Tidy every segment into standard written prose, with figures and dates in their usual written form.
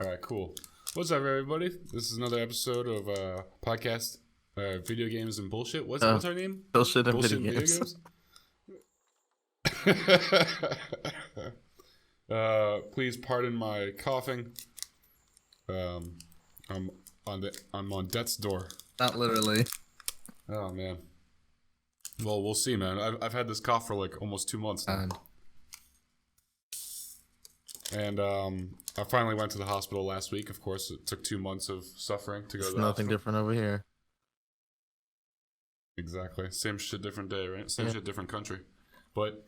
All right, cool. What's up, everybody? This is another episode of podcast, video games and bullshit. What's our name? Bullshit and Bullshit video and games. Please pardon my coughing. I'm on death's door. Not literally. Oh man. Well, we'll see, man. I've had this cough for like almost 2 months now. And I finally went to the hospital last week. Of course, it took 2 months of suffering to go to the Nothing hospital. different over here. Exactly. Same shit, different day, right? Same shit, different country. But,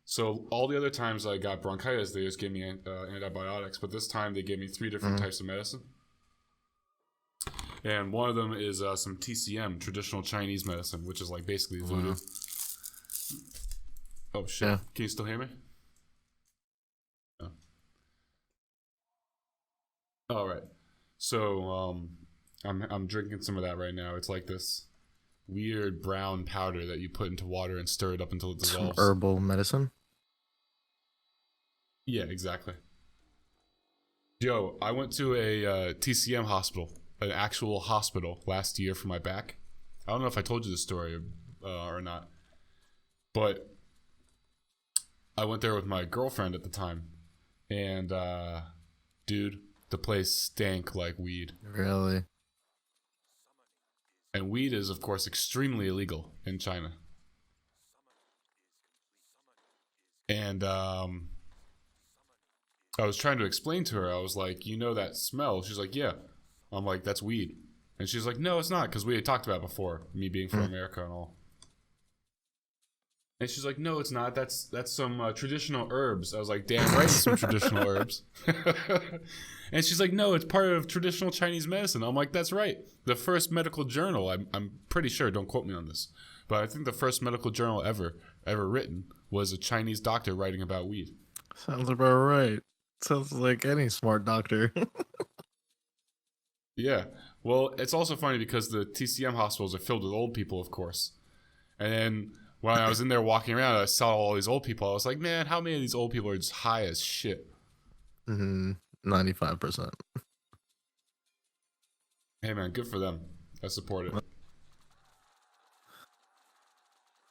so all the other times I got bronchitis, they just gave me antibiotics. But this time they gave me 3 different types of medicine. And one of them is some TCM, traditional Chinese medicine, which is like basically voodoo. Oh, shit. Yeah. Can you still hear me? All right, so I'm drinking some of that right now. It's like this weird brown powder that you put into water and stir it up until it dissolves. Some herbal medicine. Yeah, exactly. Yo, I went to a TCM hospital, an actual hospital, last year for my back. I don't know if I told you this story or not, but I went there with my girlfriend at the time, and dude, the place stank like weed. Really? And weed is, of course, extremely illegal in China. And I was trying to explain to her, I was like, you know that smell? She's like, yeah. I'm like, that's weed. And she's like, no, it's not, because we had talked about it before, me being from America and all. And she's like, no, it's not. That's some traditional herbs. I was like, damn right, some traditional herbs. And she's like, no, it's part of traditional Chinese medicine. I'm like, that's right. The first medical journal, I'm pretty sure, don't quote me on this, but I think the first medical journal ever written was a Chinese doctor writing about weed. Sounds about right. Sounds like any smart doctor. Yeah. Well, it's also funny because the TCM hospitals are filled with old people, of course. And then when I was in there walking around, I saw all these old people. I was like, man, how many of these old people are just high as shit? 95%. Hey, man, good for them. I support it.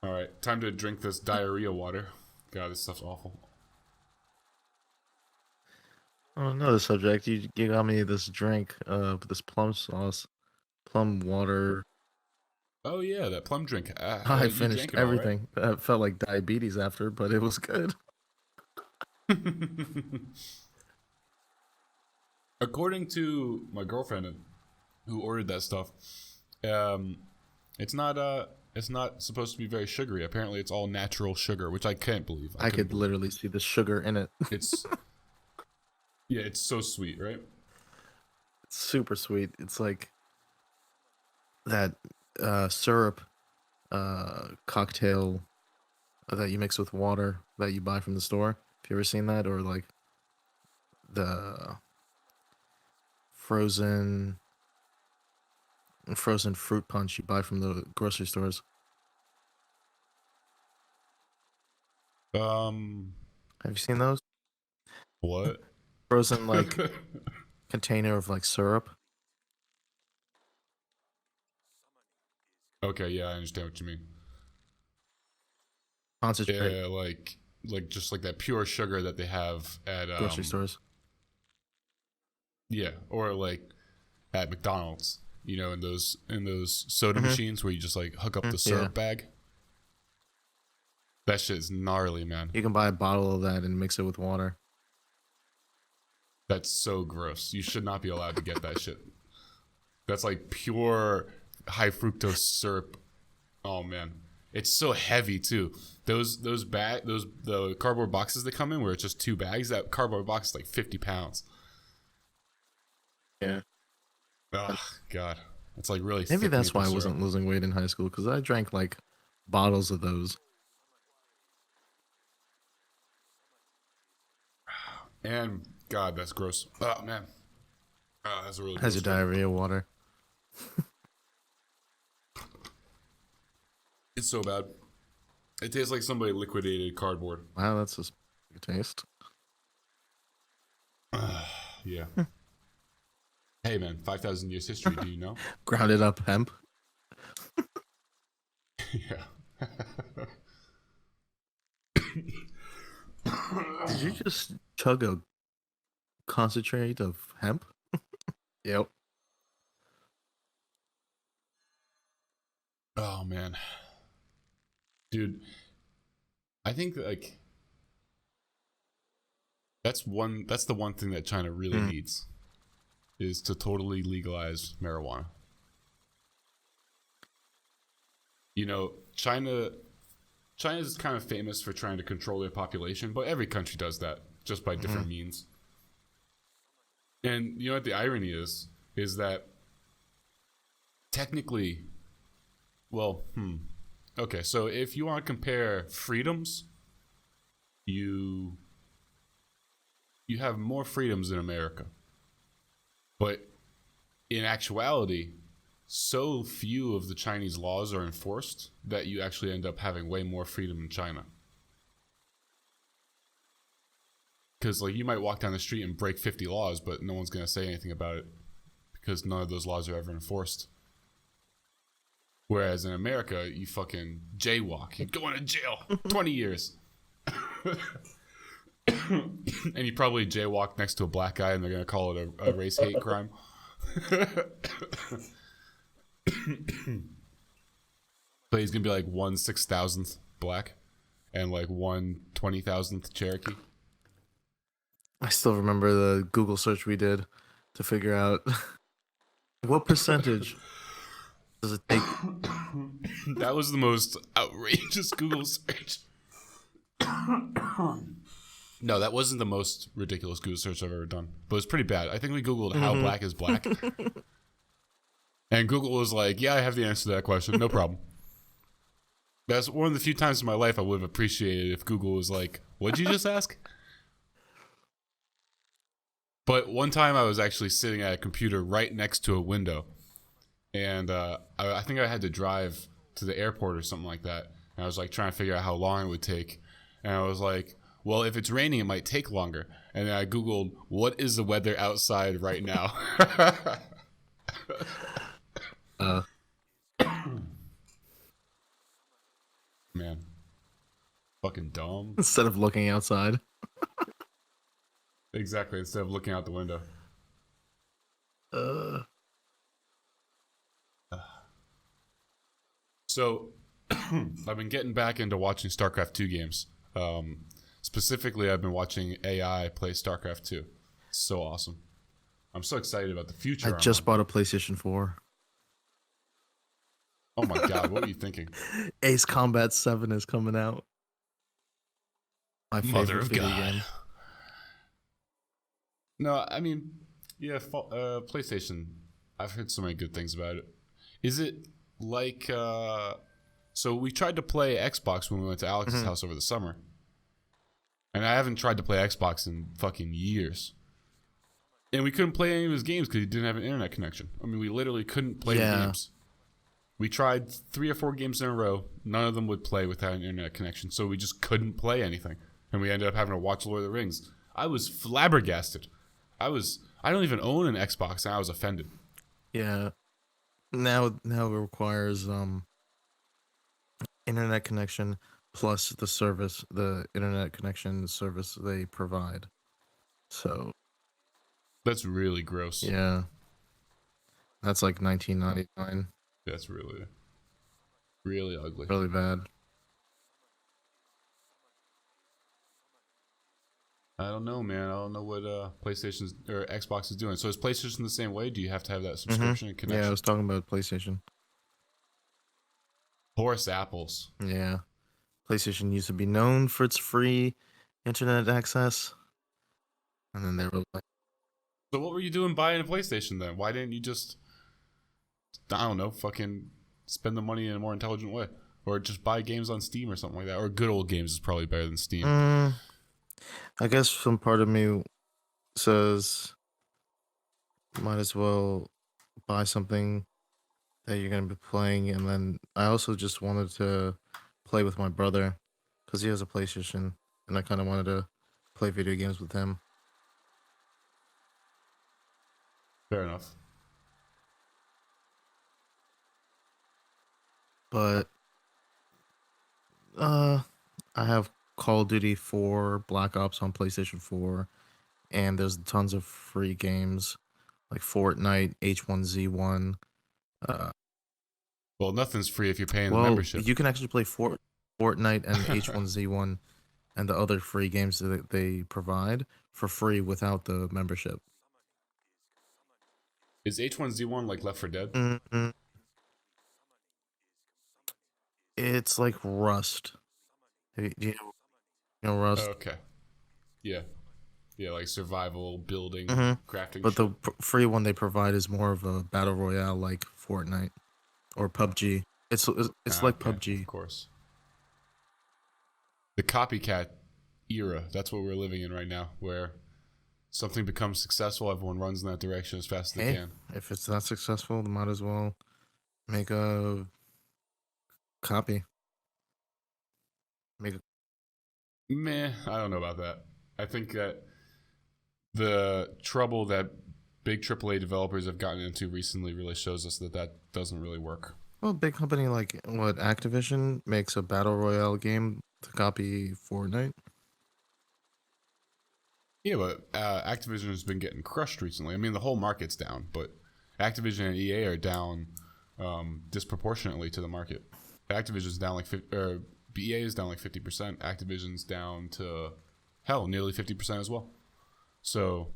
All right, time to drink this diarrhea water. God, this stuff's awful. On another subject, you got me this drink, with this plum sauce, plum water. Oh, yeah, that plum drink. I You finished drank it all, right? everything. I felt like diabetes after, but it was good. According to my girlfriend who ordered that stuff, it's not supposed to be very sugary. Apparently, it's all natural sugar, which I can't believe. I could literally see the sugar in it. It's yeah, it's so sweet, right? It's super sweet. It's like that syrup cocktail that you mix with water that you buy from the store. Have you ever seen that? Or like the frozen fruit punch you buy from the grocery stores. Have you seen those? What? Frozen like container of like syrup. Okay, yeah, I understand what you mean. Concentrate. Yeah, like just like that pure sugar that they have at grocery stores. Yeah, or like at McDonald's, you know, in those soda machines where you just like hook up the syrup bag. That shit is gnarly, man. You can buy a bottle of that and mix it with water. That's so gross. You should not be allowed to get that shit. That's like pure high fructose syrup. Oh man, it's so heavy too. The cardboard boxes that come in where it's just 2 bags. That cardboard box is like 50 pounds. Yeah. Oh God, it's like really. Maybe thick that's why I maple wasn't syrup. losing weight in high school, because I drank like bottles of those. And God, that's gross. Oh man, that's a really. Has your gross feeling. diarrhea water. It's so bad. It tastes like somebody liquidated cardboard. Wow, that's a good taste. Yeah. Hey man, 5,000 years history. Do you know? Grounded up hemp. Yeah. Did you just chug a concentrate of hemp? Yep. Oh man, dude. I think like that's one. That's the one thing that China really needs is to totally legalize marijuana. You know, China's kind of famous for trying to control their population, but every country does that just by different means. And you know what the irony is that technically, well, okay, so if you want to compare freedoms, you have more freedoms in America. But in actuality, so few of the Chinese laws are enforced that you actually end up having way more freedom in China. Because like you might walk down the street and break 50 laws, but no one's going to say anything about it because none of those laws are ever enforced. Whereas in America, you fucking jaywalk, you go into jail 20 years. And you probably jaywalk next to a black guy and they're going to call it a race hate crime. But he's going to be like 1/6,000th black and like 1/20,000th Cherokee. I still remember the Google search we did to figure out what percentage does it take. That was the most outrageous Google search. No, that wasn't the most ridiculous Google search I've ever done, but it was pretty bad. I think we Googled how black is black. And Google was like, yeah, I have the answer to that question. No problem. That's one of the few times in my life I would have appreciated if Google was like, what'd you just ask? But one time I was actually sitting at a computer right next to a window. And I think I had to drive to the airport or something like that. And I was like trying to figure out how long it would take. And I was like, well, if it's raining, it might take longer. And then I Googled, what is the weather outside right now? Man. Fucking dumb. Instead of looking outside. Exactly, instead of looking out the window. So, I've been getting back into watching StarCraft 2 games. Specifically, I've been watching AI play StarCraft 2. So awesome. I'm so excited about the future. I just bought a PlayStation 4. Oh my god, what were you thinking? Ace Combat 7 is coming out. My favorite video game. No, I mean, yeah, PlayStation. I've heard so many good things about it. Is it like... So we tried to play Xbox when we went to Alex's house over the summer. And I haven't tried to play Xbox in fucking years. And we couldn't play any of his games because he didn't have an internet connection. I mean, we literally couldn't play the games. We tried 3 or 4 games in a row. None of them would play without an internet connection. So we just couldn't play anything. And we ended up having to watch Lord of the Rings. I was flabbergasted. I don't even own an Xbox and I was offended. Yeah. Now it requires internet connection plus the internet connection service they provide. So that's really gross. Yeah. That's like $19.99. That's really, really ugly. Really bad. I don't know, man. I don't know what PlayStation's or Xbox is doing. So is PlayStation the same way? Do you have to have that subscription and connection? Yeah, I was talking about PlayStation. Horse apples. Yeah. PlayStation used to be known for its free internet access. And then they were like... So what were you doing buying a PlayStation then? Why didn't you just, I don't know, fucking spend the money in a more intelligent way? Or just buy games on Steam or something like that? Or Good Old Games is probably better than Steam. I guess some part of me says might as well buy something that you're going to be playing. And then I also just wanted to play with my brother because he has a PlayStation. And I kind of wanted to play video games with him. Fair enough. but uh, I have Call of Duty 4, Black Ops on PlayStation 4, and there's tons of free games like Fortnite, H1Z1. Uh, Well, nothing's free if you're paying the well, membership. you can actually play Fortnite and H1Z1 and the other free games that they provide for free without the membership. Is H1Z1 like Left 4 Dead? Mm-hmm. It's like Rust. Do you know Oh, Rust? okay. Yeah. Yeah, like survival, building, Mm-hmm. crafting But the shit. free one they provide is more of a battle royale like Fortnite or PUBG. It's Ah, like okay, of PUBG. course. The copycat era. That's what we're living in right now, where something becomes successful, everyone runs in that direction as fast as they Hey, can. if it's not successful, they might as well make a copy. Make a Meh, I don't know about that. I think that the trouble that big AAA developers have gotten into recently really shows us that that doesn't really work. well, big company like what Activision makes a battle royale game to copy Fortnite. Yeah, but Activision has been getting crushed recently. I mean, the whole market's down, but Activision and EA are down disproportionately to the market. Activision's down like EA is down like 50%. Activision's down to hell nearly 50% as well. So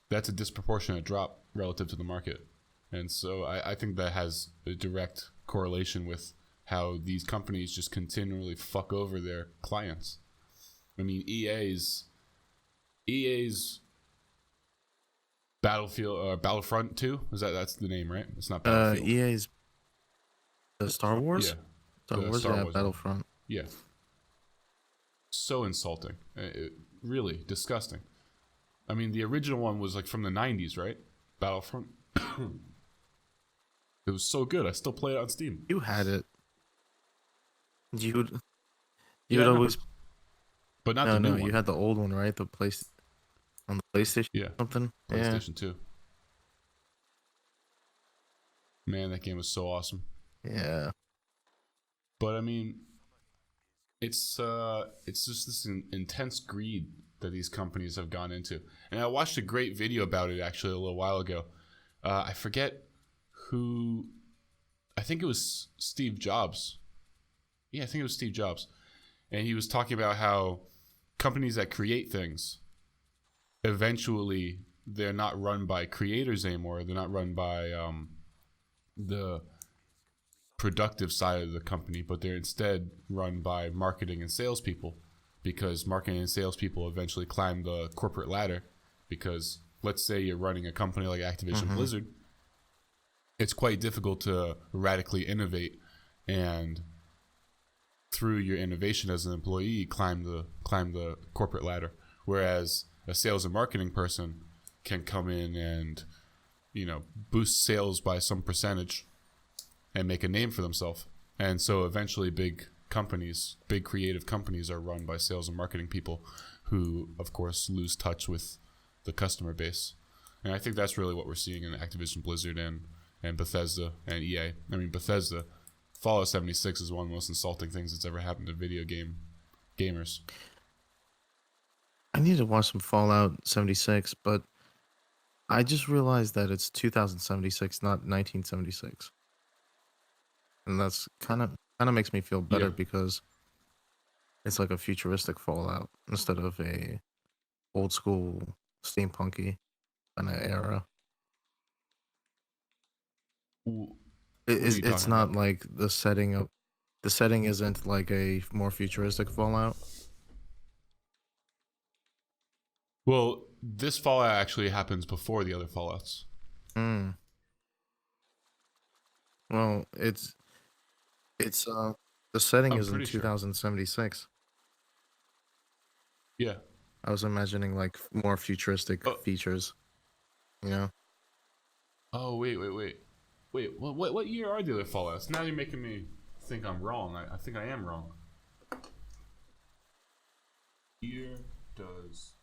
that's a disproportionate drop relative to the market, and so I think that has a direct correlation with how these companies just continually fuck over their clients. I mean, EA's Battlefield Battlefront 2, that's the name, right? It's not Battlefield. EA's Star Yeah, Wars. Star the Wars, Star yeah, Wars one. Battlefront. Yeah, so insulting. Really disgusting. I mean, the original one was like from the 90s, right? Battlefront. It was so good. I still play it on Steam. You had it. You'd Yeah, you'd I know, always but not the no new no you one. had the old one, right? The place on the PlayStation Yeah, or something. Yeah. PlayStation 2. Man, that game was so awesome. Yeah. But I mean, it's just this intense greed that these companies have gone into. And I watched a great video about it actually a little while ago. I forget who. I think it was Steve Jobs. Yeah, I think it was Steve Jobs, and he was talking about how companies that create things eventually they're not run by creators anymore. They're not run by the productive side of the company, but they're instead run by marketing and salespeople, because marketing and salespeople eventually climb the corporate ladder. Because let's say you're running a company like Activision Blizzard, it's quite difficult to radically innovate and through your innovation as an employee climb the corporate ladder. Whereas a sales and marketing person can come in and boost sales by some percentage and make a name for themselves. And so eventually big creative companies are run by sales and marketing people who, of course, lose touch with the customer base. And I think that's really what we're seeing in Activision Blizzard and Bethesda and EA. I mean, Bethesda, Fallout 76 is one of the most insulting things that's ever happened to video game gamers. I need to watch some Fallout 76, but I just realized that it's 2076, not 1976. And that's kind of makes me feel better Yeah. because it's like a futuristic Fallout instead of a old school steampunky kind of era. What are you It's talking not about? like the setting isn't like a more futuristic Fallout. Well, this Fallout actually happens before the other Fallouts. Mm. Well, it's the setting I'm is in pretty sure. 2076. Yeah. I was imagining like more futuristic Oh, features, you know? wait. What year are the other Fallouts? Now you're making me think I'm wrong. I think I am wrong. Year does.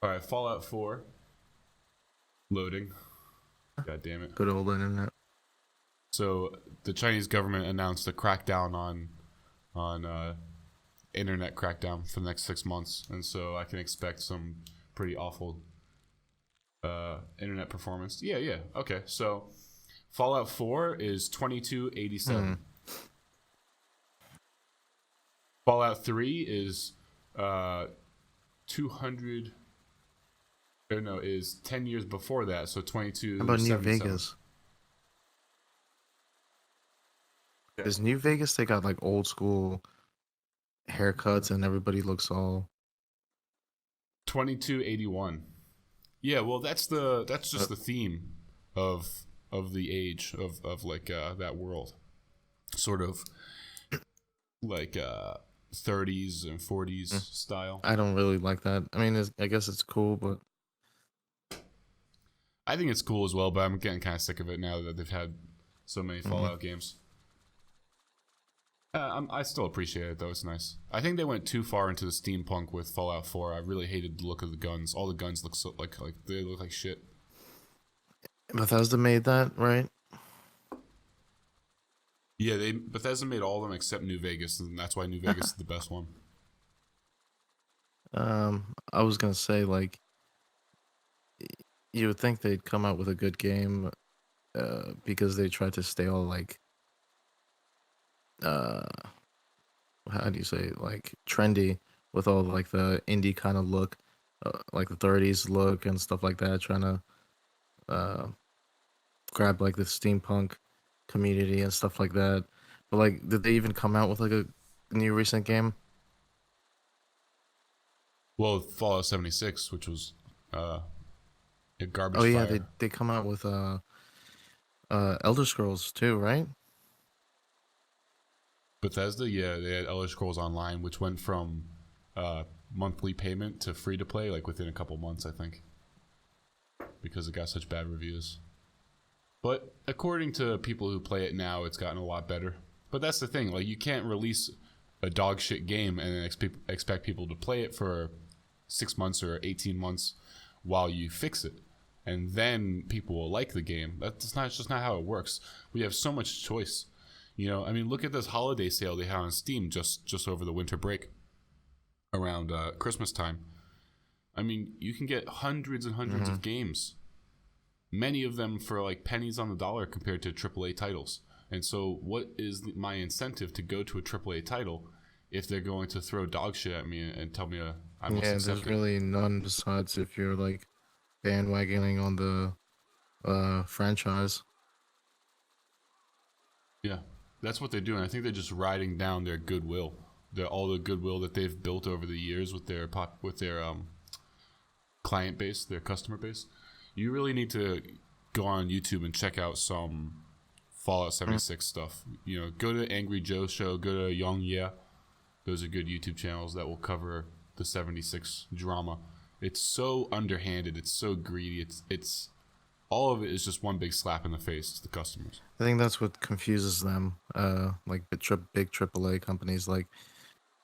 All right, Fallout 4 Loading. God damn it. Good old internet. So the Chinese government announced a crackdown on internet crackdown for the next 6 months, and so I can expect some pretty awful internet performance. Yeah. Okay, so Fallout 4 is 2287. Fallout 3 is 200. Or no, is 10 years before that, so 22. How about New Vegas? Is New Vegas, they got like old school haircuts and everybody looks all 2281. Yeah, well, that's just the theme of the age of like that world, sort of like 30s and 40s style. I don't really like that. I mean, I guess it's cool, but I think it's cool as well, but I'm getting kind of sick of it now that they've had so many Fallout games. I still appreciate it though. It's nice. I think they went too far into the steampunk with Fallout 4. I really hated the look of the guns. All the guns look so like they look like shit. Bethesda made that, right? Yeah, Bethesda made all of them except New Vegas, and that's why New Vegas is the best one. I was gonna say, like, you would think they'd come out with a good game, because they tried to stay all like, how do you say, like, trendy with all like the indie kind of look, like the 30s look and stuff like that, trying to grab like the steampunk community and stuff like that. But like, did they even come out with like a new recent game? Well, Fallout 76, which was a garbage. Oh yeah, fire. they come out with Elder Scrolls too, right? Bethesda, yeah, they had Elder Scrolls Online, which went from monthly payment to free to play like within a couple months, I think, because it got such bad reviews. But according to people who play it now, it's gotten a lot better. But that's the thing, like, you can't release a dog shit game and then expect people to play it for 6 months or 18 months while you fix it, and then people will like the game. It's just not how it works. We have so much choice. You know, I mean, look at this holiday sale they had on Steam just over the winter break, around Christmas time. I mean, you can get hundreds and hundreds of games, many of them for like pennies on the dollar compared to AAA titles. And so what is my incentive to go to a AAA title if they're going to throw dog shit at me and tell me I must accept there's really none besides if you're like bandwagoning on the franchise. Yeah, that's what they're doing. I think they're just riding down their goodwill, all the goodwill that they've built over the years with their client base, their customer base. You really need to go on YouTube and check out some Fallout 76 stuff. You know, go to Angry Joe Show, go to Young Yeah. Those are good YouTube channels that will cover the 76 drama. It's so underhanded. It's so greedy. It's all of it is just one big slap in the face to the customers. I think that's what confuses them. Like big AAA companies, like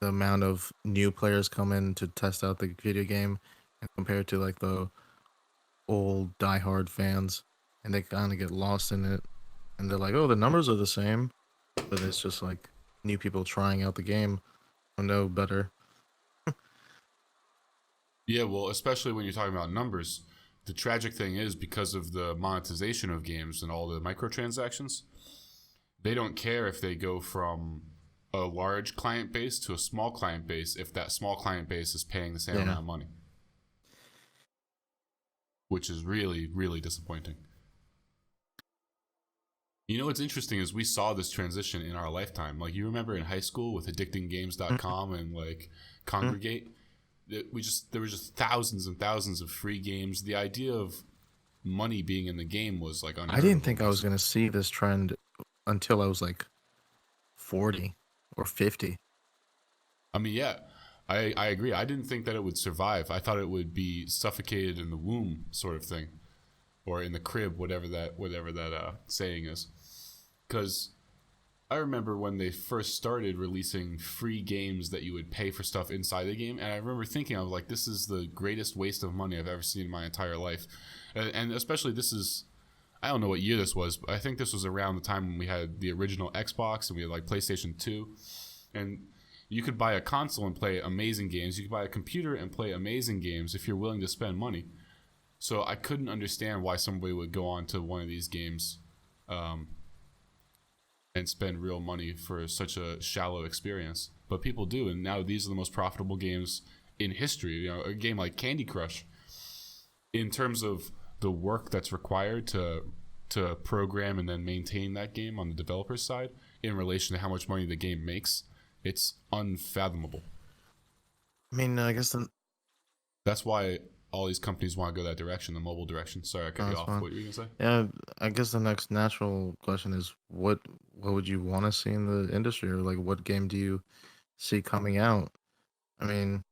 the amount of new players come in to test out the video game, and compared to like the old diehard fans, and they kind of get lost in it, and they're like, "Oh, the numbers are the same," but it's just like new people trying out the game who know better. Yeah, well, especially when you're talking about numbers. The tragic thing is, because of the monetization of games and all the microtransactions, they don't care if they go from a large client base to a small client base if that small client base is paying the same amount of money. Which is really, really disappointing. You know what's interesting is we saw this transition in our lifetime. Like, you remember in high school with addictinggames.com and like Congregate? There were just thousands and thousands of free games. The idea of money being in the game was like I didn't think I was gonna see this trend until I was like 40 or 50. I mean, yeah, I agree. I didn't think that it would survive. I thought it would be suffocated in the womb, sort of thing, or in the crib, whatever that saying is. Because I remember when they first started releasing free games that you would pay for stuff inside the game, and I remember thinking, I was like, this is the greatest waste of money I've ever seen in my entire life. And especially this is, I don't know what year this was, but I think this was around the time when we had the original Xbox and we had like PlayStation 2. And you could buy a console and play amazing games. You could buy a computer and play amazing games if you're willing to spend money. So I couldn't understand why somebody would go on to one of these games and spend real money for such a shallow experience. But people do, and now these are the most profitable games in history. You know, a game like Candy Crush, in terms of the work that's required to program and then maintain that game on the developer's side in relation to how much money the game makes, it's unfathomable. I mean, I guess that's why all these companies want to go that direction, the mobile direction. Sorry, I cut you off. fine. What were you gonna say? Yeah, I guess the next natural question is what would you want to see in the industry, or like what game do you see coming out? I mean,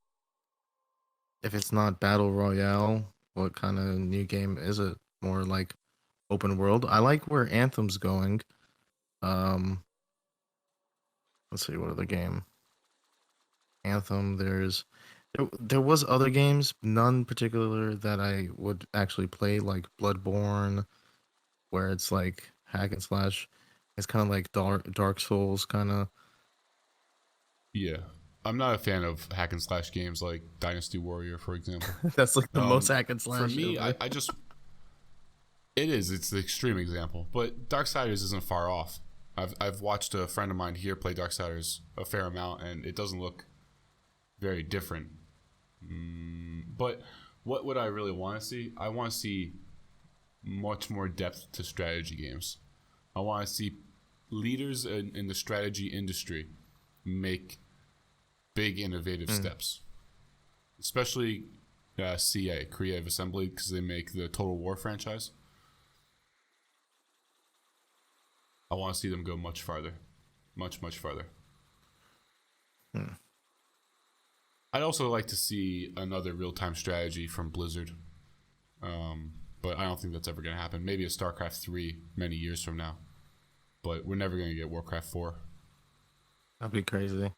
if it's not battle royale, what kind of new game is it? More like open world? I like where Anthem's going. Let's see, what other game? Anthem. There was other games, none particular that I would actually play, like Bloodborne, where it's like hack and slash. It's kind of like Dark Souls, kind of. Yeah, I'm not a fan of hack and slash games like Dynasty Warrior, for example. That's like the most hack and slash. For me, I just it's the extreme example, but Darksiders isn't far off. I've watched a friend of mine here play Darksiders a fair amount, and it doesn't look very different. But what would I really want to see? I want to see much more depth to strategy games. I want to see leaders in the strategy industry make big innovative steps, especially CA, Creative Assembly, because they make the Total War franchise. I want to see them go much farther, much farther. I'd also like to see another real-time strategy from Blizzard, but I don't think that's ever going to happen. Maybe a StarCraft 3 many years from now, but we're never going to get Warcraft 4. That'd be crazy.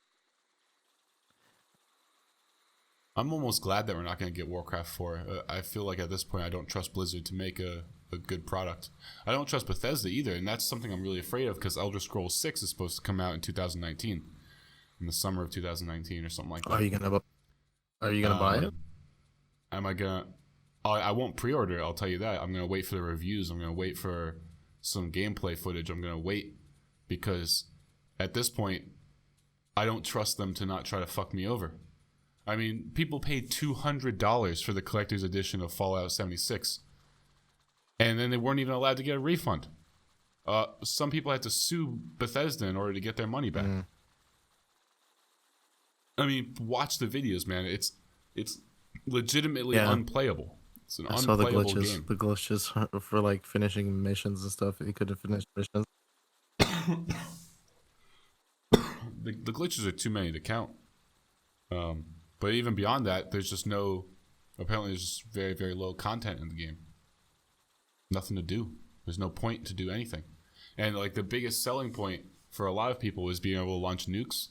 I'm almost glad that we're not going to get Warcraft 4. I feel like at this point I don't trust Blizzard to make a good product. I don't trust Bethesda either, and that's something I'm really afraid of because Elder Scrolls 6 is supposed to come out in 2019, in the summer of 2019 or something like that. Are you gonna buy it? Am I gonna? I won't pre-order it. I'll tell you that. I'm gonna wait for the reviews. I'm gonna wait for some gameplay footage. I'm gonna wait because at this point, I don't trust them to not try to fuck me over. I mean, people paid $200 for the collector's edition of Fallout 76, and then they weren't even allowed to get a refund. Some people had to sue Bethesda in order to get their money back. I mean, watch the videos, man. It's legitimately unplayable. It's an unplayable game. The glitches for like finishing missions and stuff. You couldn't finish missions. The glitches are too many to count. But even beyond that, there's just apparently there's just very, very low content in the game. Nothing to do. There's no point to do anything. And like the biggest selling point for a lot of people is being able to launch nukes.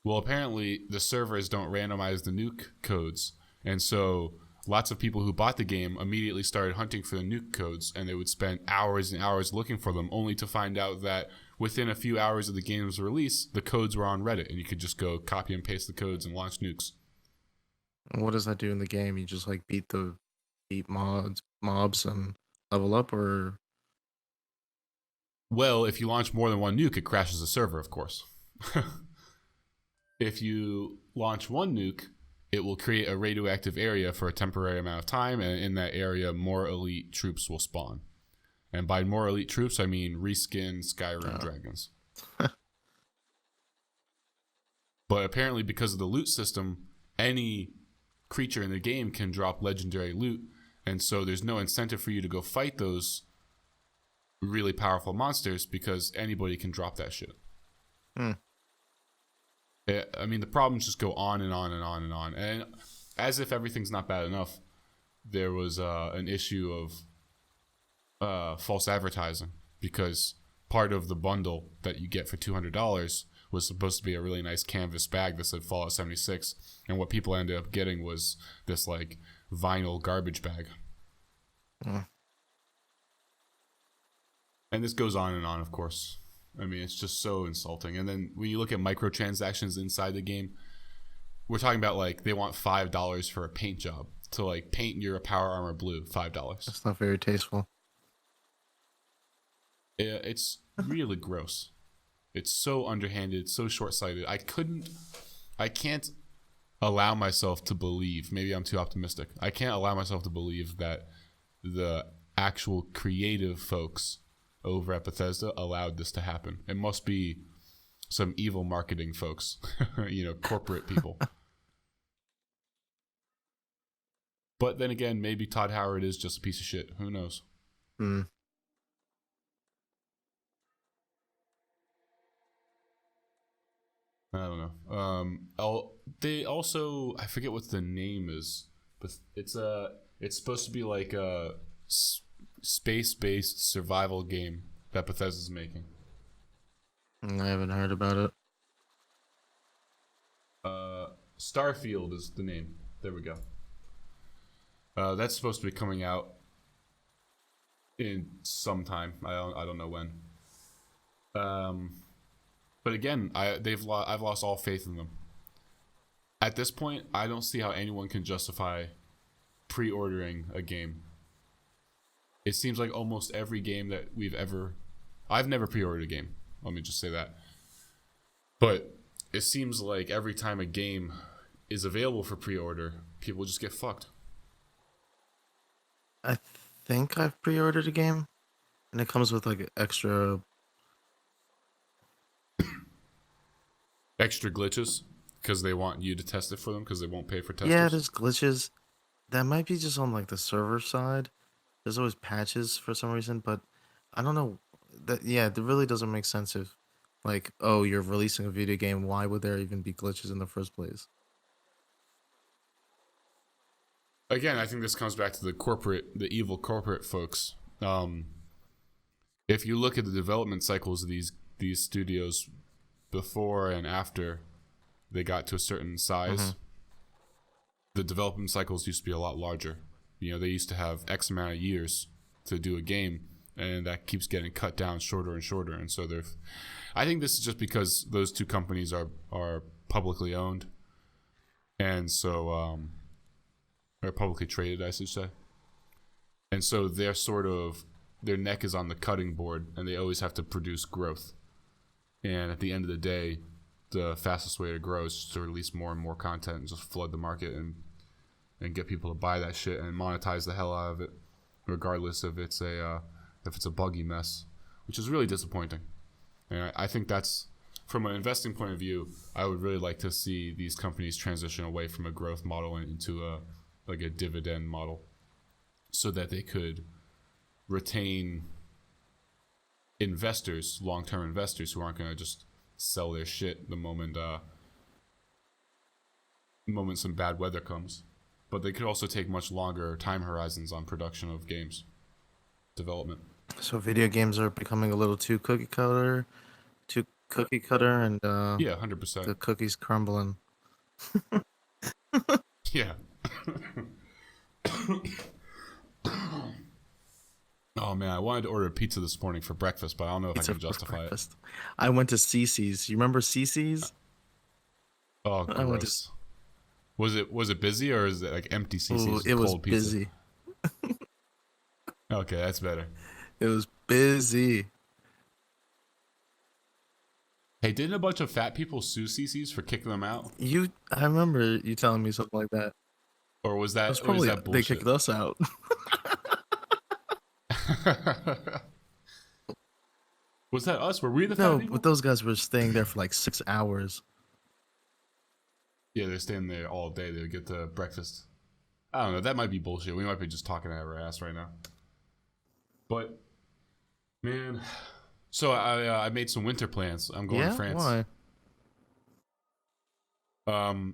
Well, apparently the servers don't randomize the nuke codes. And so lots of people who bought the game immediately started hunting for the nuke codes, and they would spend hours and hours looking for them, only to find out that within a few hours of the game's release, the codes were on Reddit, and you could just go copy and paste the codes and launch nukes. What does that do in the game? You just like beat mobs and level up, or? Well, if you launch more than one nuke, it crashes the server, of course. If you launch one nuke, it will create a radioactive area for a temporary amount of time, and in that area, more elite troops will spawn. And by more elite troops, I mean reskin Skyrim dragons. But apparently, because of the loot system, any creature in the game can drop legendary loot, and so there's no incentive for you to go fight those really powerful monsters because anybody can drop that shit. I mean, the problems just go on and on and on and on. And as if everything's not bad enough, there was an issue of false advertising, because part of the bundle that you get for $200 was supposed to be a really nice canvas bag that said Fallout 76. And what people ended up getting was this like vinyl garbage bag. Mm. And this goes on and on, of course. I mean, it's just so insulting. And then when you look at microtransactions inside the game, we're talking about like they want $5 for a paint job to like paint your power armor blue. $5. That's not very tasteful. It's really gross. It's so underhanded, so short-sighted. I can't allow myself to believe. Maybe I'm too optimistic. I can't allow myself to believe that the actual creative folks over at Bethesda allowed this to happen. It must be some evil marketing folks, corporate people. But then again, maybe Todd Howard is just a piece of shit. Who knows? Hmm. I don't know. They also, I forget what the name is, but it's supposed to be like a space-based survival game that Bethesda's making. I haven't heard about it. Starfield is the name. There we go. That's supposed to be coming out in some time. I don't know when. But again, I've lost all faith in them. At this point, I don't see how anyone can justify pre-ordering a game. It seems like almost every game that I've never pre-ordered a game. Let me just say that. But it seems like every time a game is available for pre-order, people just get fucked. I think I've pre-ordered a game, and it comes with like extra glitches because they want you to test it for them because they won't pay for testers. Yeah, there's glitches. That might be just on like the server side. There's always patches for some reason, but I don't know. That really doesn't make sense if like, oh, you're releasing a video game, why would there even be glitches in the first place? Again, I think this comes back to the evil corporate folks. If you look at the development cycles of these studios before and after they got to a certain size, the development cycles used to be a lot larger. They used to have X amount of years to do a game, and that keeps getting cut down shorter and shorter. And so I think this is just because those two companies are publicly owned, and so are publicly traded, I should say. And so their neck is on the cutting board, and they always have to produce growth. And at the end of the day, the fastest way to grow is just to release more and more content and just flood the market and get people to buy that shit and monetize the hell out of it, regardless if it's a buggy mess, which is really disappointing. And I think that's, from an investing point of view, I would really like to see these companies transition away from a growth model and into a dividend model, so that they could retain investors, long-term investors, who aren't going to just sell their shit the moment some bad weather comes. But they could also take much longer time horizons on production of games development. So video games are becoming a little too cookie cutter, and yeah, 100%. The cookie's crumbling. Yeah. Oh man, I wanted to order a pizza this morning for breakfast, but I don't know if I can justify it. I went to CC's. You remember CC's? Oh, gross. Was it busy, or is it like empty CC's? Ooh, it was busy. Okay, that's better. It was busy. Hey, didn't a bunch of fat people sue CC's for kicking them out? I remember you telling me something like that. Or was that probably bullshit? They kicked us out. Was that us? Were we the fat people? No, but those guys were staying there for like 6 hours. Yeah, they're staying there all day. They would get to breakfast. I don't know. That might be bullshit. We might be just talking out of our ass right now. But, man, so I made some winter plans. I'm going to France. Why?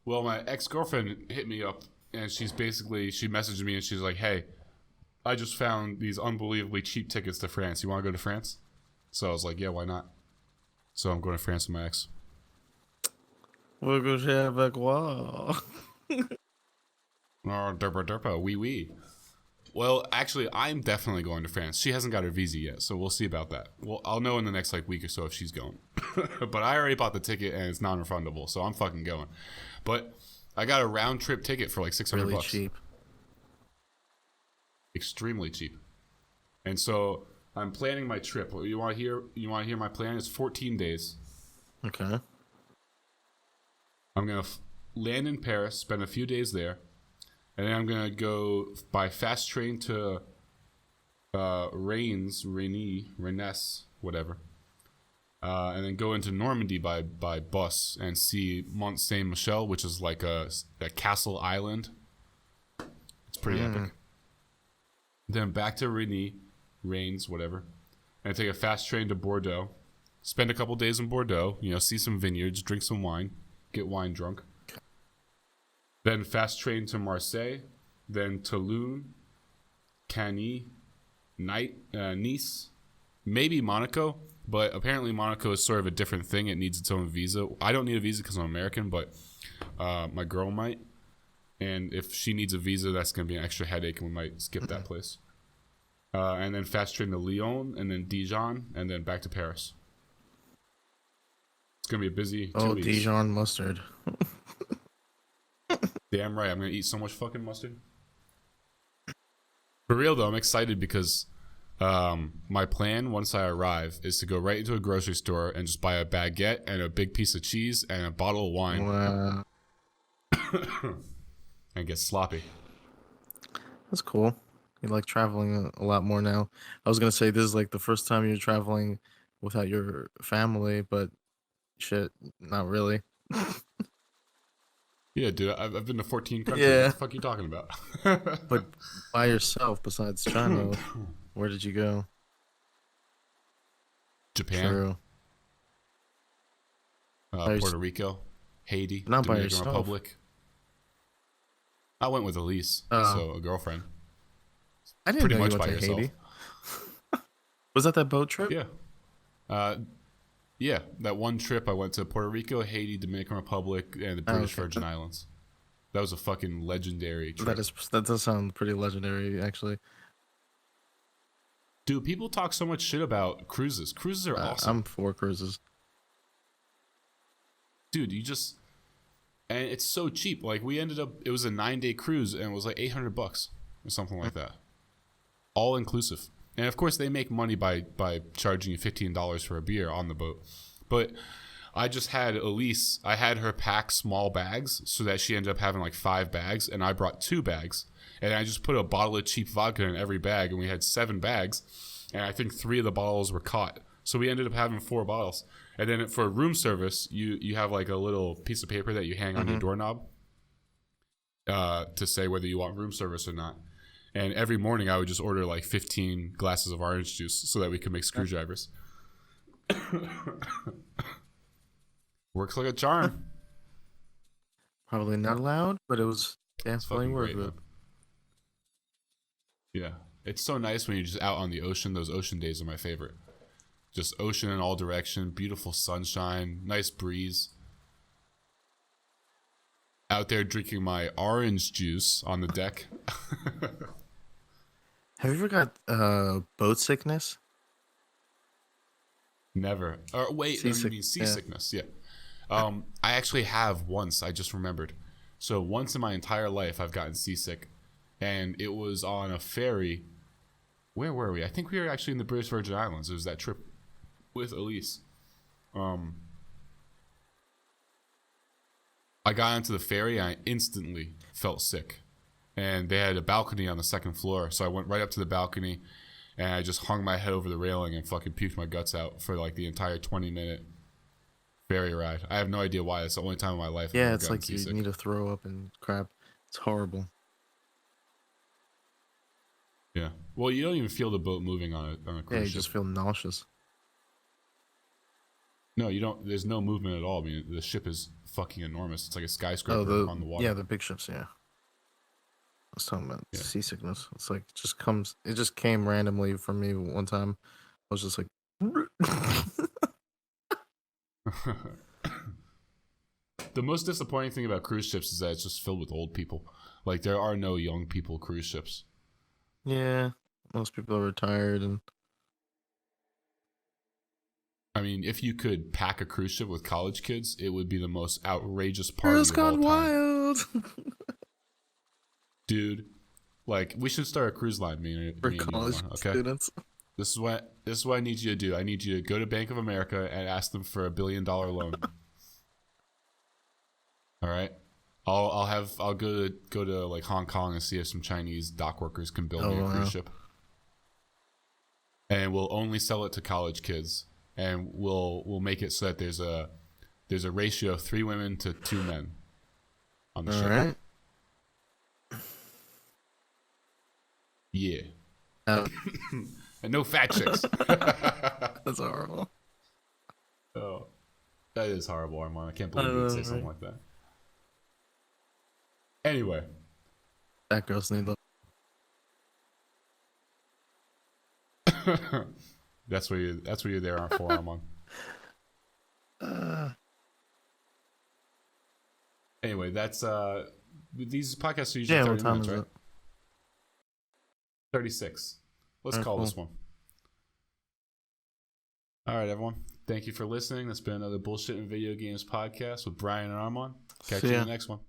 Well, my ex-girlfriend hit me up, and she messaged me, and she's like, "Hey, I just found these unbelievably cheap tickets to France. You want to go to France?" So I was like, "Yeah, why not?" So I'm going to France with my ex. We'll go avec moi. Oh, derpa derpa, oui oui. Well, actually, I'm definitely going to France. She hasn't got her visa yet, so we'll see about that. Well, I'll know in the next like week or so if she's going. But I already bought the ticket and it's non-refundable, so I'm fucking going. But I got a round trip ticket for like 600 Really bucks. cheap. Extremely cheap. And so I'm planning my trip. You want to hear? You want to hear my plan? It's 14 days. Okay. I'm gonna land in Paris, spend a few days there, and then I'm gonna go by fast train to Rennes, whatever, and then go into Normandy by bus and see Mont Saint Michel, which is like a castle island. It's pretty epic. Then back to Rennes, whatever, and take a fast train to Bordeaux. Spend a couple days in Bordeaux. See some vineyards, drink some wine, get wine drunk. Then fast train to Marseille, then Toulon, Cannes, Nice, maybe Monaco, but apparently Monaco is sort of a different thing. It needs its own visa. I don't need a visa because I'm American, but my girl might. And if she needs a visa, that's going to be an extra headache, and we might skip that place. And then fast train to Lyon, and then Dijon, and then back to Paris. It's going to be a busy 2 weeks. Dijon mustard. Damn right, I'm going to eat so much fucking mustard. For real, though, I'm excited because my plan, once I arrive, is to go right into a grocery store and just buy a baguette and a big piece of cheese and a bottle of wine. Wow. And get sloppy. That's cool. You like traveling a lot more now. I was going to say this is like the first time you're traveling without your family, but shit, not really. Yeah, dude, I've been to 14 countries. Yeah. What the fuck are you talking about? But by yourself, besides China, where did you go? Japan. True. Puerto Rico. Haiti. Not by Dominican yourself. Republic. I went with Elise, so a girlfriend. I didn't Pretty know much you went by to yourself. Haiti. Was that boat trip? Yeah. Yeah, that one trip I went to Puerto Rico, Haiti, Dominican Republic, and the British Virgin Islands. That was a fucking legendary trip. That does sound pretty legendary, actually. Dude, people talk so much shit about cruises. Cruises are awesome. I'm for cruises. Dude, and it's so cheap. Like we ended up, it was a 9-day cruise, and it was like $800 or something like that, all inclusive. And of course, they make money by charging you $15 for a beer on the boat. But I just had Elise. I had her pack small bags so that she ended up having like 5 bags, and I brought 2 bags. And I just put a bottle of cheap vodka in every bag, and we had 7 bags. And I think 3 of the bottles were caught. So we ended up having 4 bottles. And then for room service, you have like a little piece of paper that you hang on your doorknob to say whether you want room service or not. And every morning I would just order like 15 glasses of orange juice so that we could make screwdrivers. Works like a charm. Probably not allowed, but it was definitely worth it. Yeah. It's so nice when you're just out on the ocean. Those ocean days are my favorite. Just ocean in all direction, beautiful sunshine, nice breeze. Out there drinking my orange juice on the deck. Have you ever got boat sickness? Never. Or wait, you mean seasickness? Yeah. I actually have once. I just remembered. So once in my entire life, I've gotten seasick, and it was on a ferry. Where were we? I think we were actually in the British Virgin Islands. It was that trip with Elise. I got onto the ferry, and I instantly felt sick. And they had a balcony on the second floor, so I went right up to the balcony, and I just hung my head over the railing and fucking puked my guts out for like the entire 20-minute ferry ride. I have no idea why. It's the only time in my life. Yeah, it's like seasick. You need to throw up and crap. It's horrible. Yeah. Well, you don't even feel the boat moving on a cruise ship. Yeah, you just feel nauseous. No, you don't. There's no movement at all. I mean, the ship is fucking enormous. It's like a skyscraper on the water. Yeah, the big ships, yeah. I was talking about seasickness. It's like it just came randomly for me one time. I was just like The most disappointing thing about cruise ships is that it's just filled with old people. Like there are no young people cruise ships. Yeah, most people are retired, and I mean, if you could pack a cruise ship with college kids, it would be the most outrageous girls party of all gone time. wild. Dude, like, we should start a cruise line, me For and you, college Arman, okay? students. This is what I need you to do. I need you to go to Bank of America and ask them for $1 billion loan. All right. I'll go to like Hong Kong and see if some Chinese dock workers can build me a cruise ship. And we'll only sell it to college kids, and we'll make it so that there's a ratio of 3 women to 2 men on the ship. All right. Yeah. And no fat chicks. That's horrible. Oh, that is horrible, Arman. I can't believe you would say something like that. Anyway, Fat girls need love. that's what you're there for, Arman. Anyway, that's these podcasts are usually 30 minutes, right? 36. Let's call this one. All right, everyone. Thank you for listening. That's been another Bullshit in Video Games podcast with Brian and Arman. Catch you in the next one.